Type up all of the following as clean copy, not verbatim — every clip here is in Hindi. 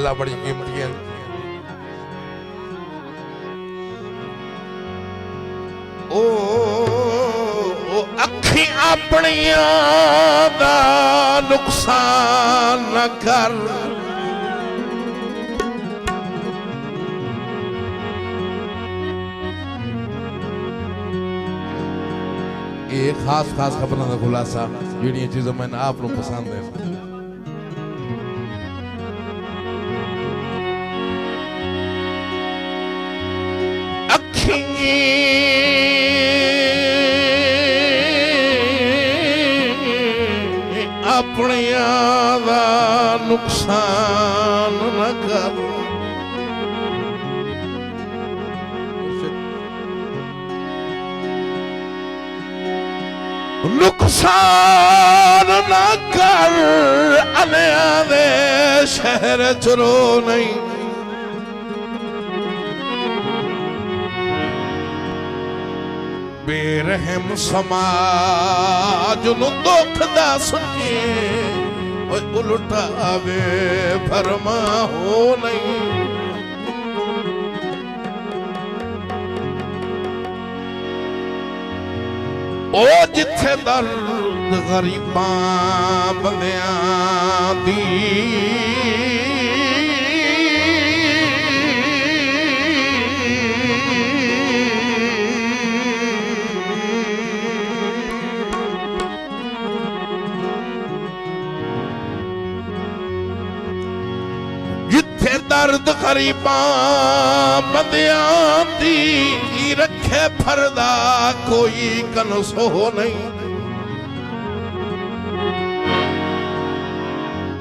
गल्लां बड़ी कीमतियां। ओ अखी अपनियां दा नुकसान न कर, ये खास खास खबरों का खुलासा जिहड़ियां चीज़ां मैंने आप लोग पसंद है। अखी अपनियां दा नुकसान न कर, नुकसान ना कर, अलिया दे शहर च रो नहीं। बेरहम समाज नूं दुख दस के उलटावे भरमा हो नहीं। ओ जिथे दर्द गरीबां बंदियां दी, जिथे दर्द गरीबां बंदियां दी, रखे फरदा कोई कनसो नहीं।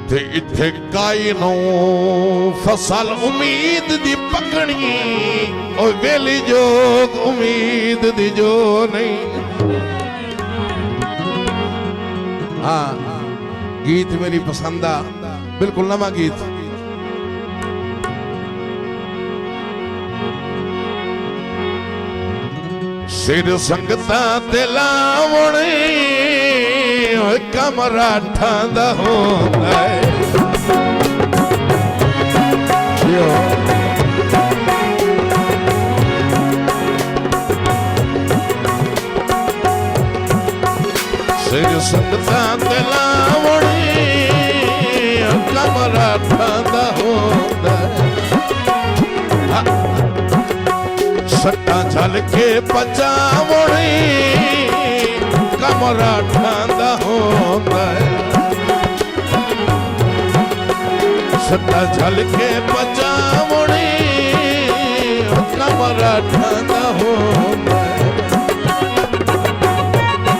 ते इत्थे काई नो फसल उम्मीद दी पकड़ी, ओ वेली जोग उम्मीद दी जो नहीं। हाँ गीत मेरी पसंदा, बिल्कुल नवा गीत। सिर संगता ते लावणे कमरा ठांदा होंदा है। सिर संगता ते लावणे कमरा ठांदा होंदा है। सट्टा झल के पचावणी कमरा ठांदा होंदा है। सट्टा झल के पचावणी कमरा ठांदा होंदा है।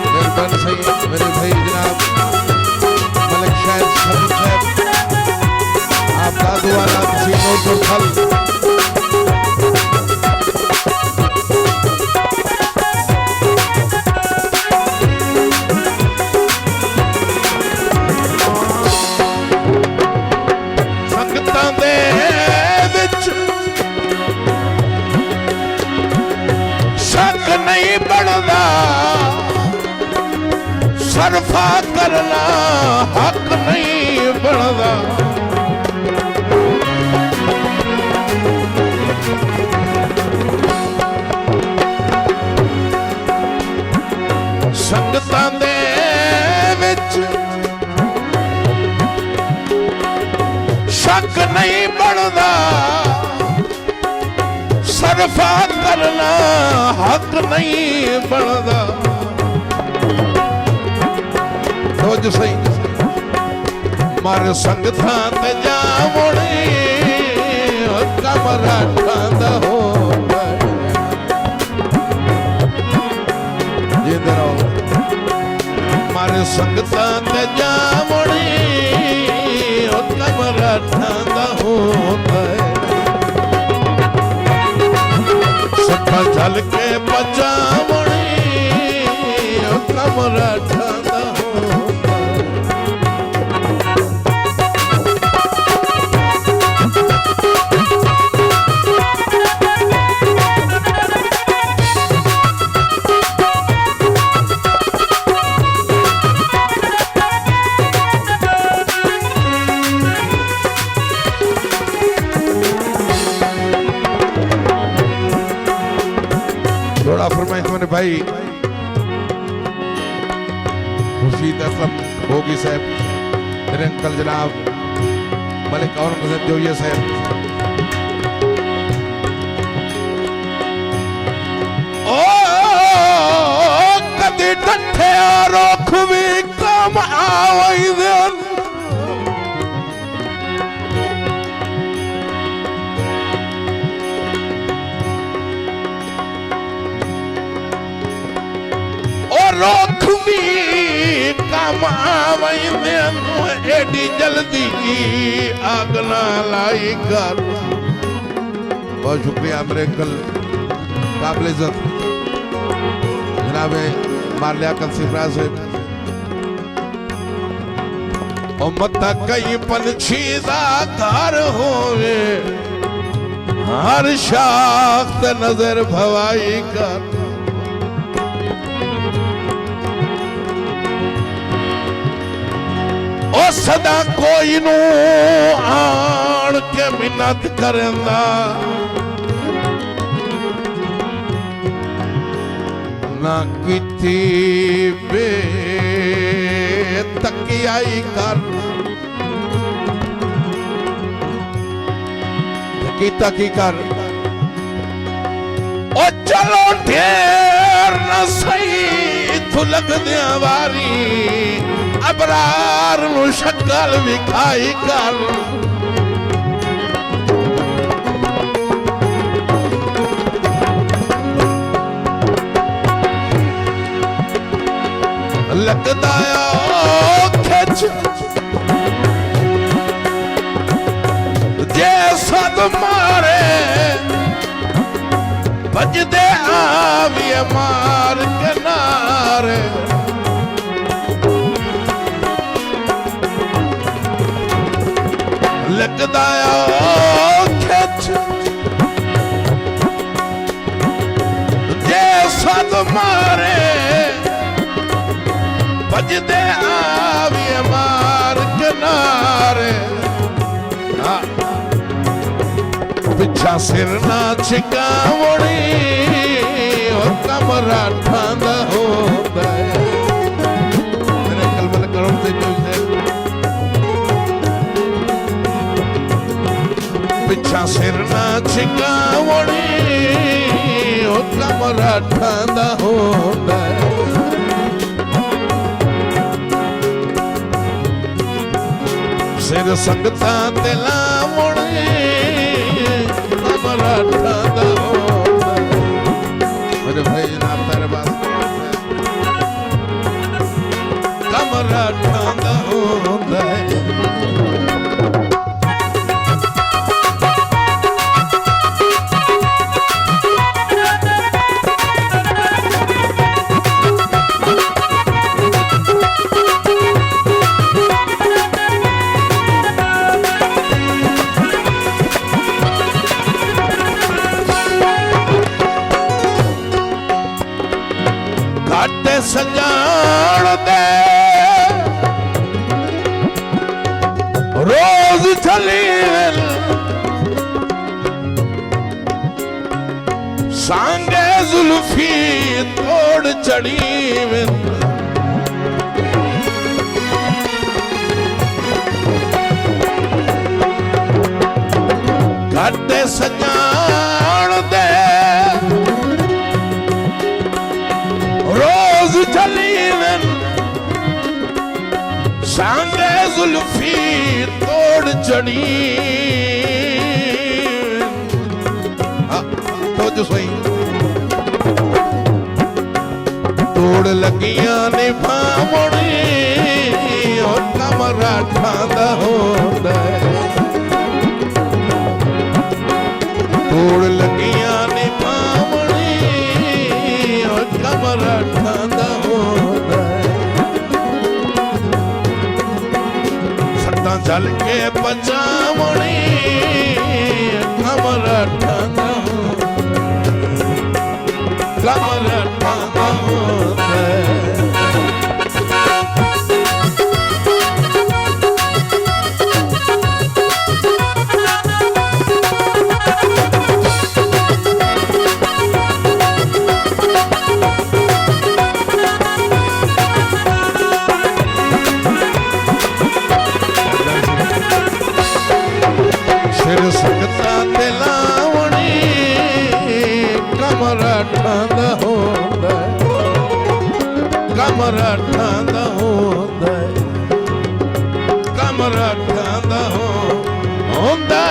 मेहरबान सही मेरे भाई जनाब मलिक शाहिद साहब, आपका दुआरा तसीनों को फल। सरफा करना हक नहीं बनदा, संगतां दे विच शक नहीं बनदा। सरफा करना हक नहीं बनदा। रोज सही मारे संगतां ते जावणी कमरा ठांदा होंदा है। जिंदे रहो मारे संगतां ते जावणी कमरा ठांदा होंदा है। सट्टा झल के पचावणी कमरा ठांदा होंदा है। भाई खुर्शीद असलम भोगी साहब, मेरे अंकल जनाब मलिक औरंगजेब जोइया साहब, ओ कदी डठे रोख भी काम आवई देन, रोख भी काम आवई देन, एडी जल्दी आग ना लाई कर। बहुत शुक्रिया मेरे अंकल काबिल इज्जत जनाब मालिया कंसिफरा साहब। मत कई पंछी दा घर होवे, हर शाख ते नजर भवाई कर। ओ सदा कोई नू आन के मिन्नत करंदा, ना किती बे तकियाई कर। कीता की कर ओ चलो ढेर न सही तू लग दिया वारी, अबरार नु शक्ल विखाई कर। लगदा खिच जे सद मारे, बजदे आविए मार किनारे। लगदा खिच जे सद मारे, बजदे आविए मार किनारे। पिछा सिर ना छिकावणी, और कमरा ठांदा होता है। मेरे कलमल करो से पिछा सिर ना छिकावणी, और कमरा ठांदा होता है। सिर संगता ते लावणी, कमरा ठांदा होता है। मेरे भाई जनाब तेरे पास कमरा ठांदा होता है। सजान दे रोज चली सांगे जुल्फी तोड़ चढ़ी घाटे सजान दे रोज चली सांगे जुल्फी तोड़ चढ़ी। तो जो सही तोड़ लगियां ने भावनी, और कमरा ठांदा होता है। तोड़ लगियां ने भावनी, और कमरा ठांदा होता है। सट्टा चल के बचावनी, कमरा ठांदा होता है। कमरा ठांदा होता है। सिर सकता ते लावणी कमराठां दा होंदा कमराठां दा होंदा कमराठां दा होंदा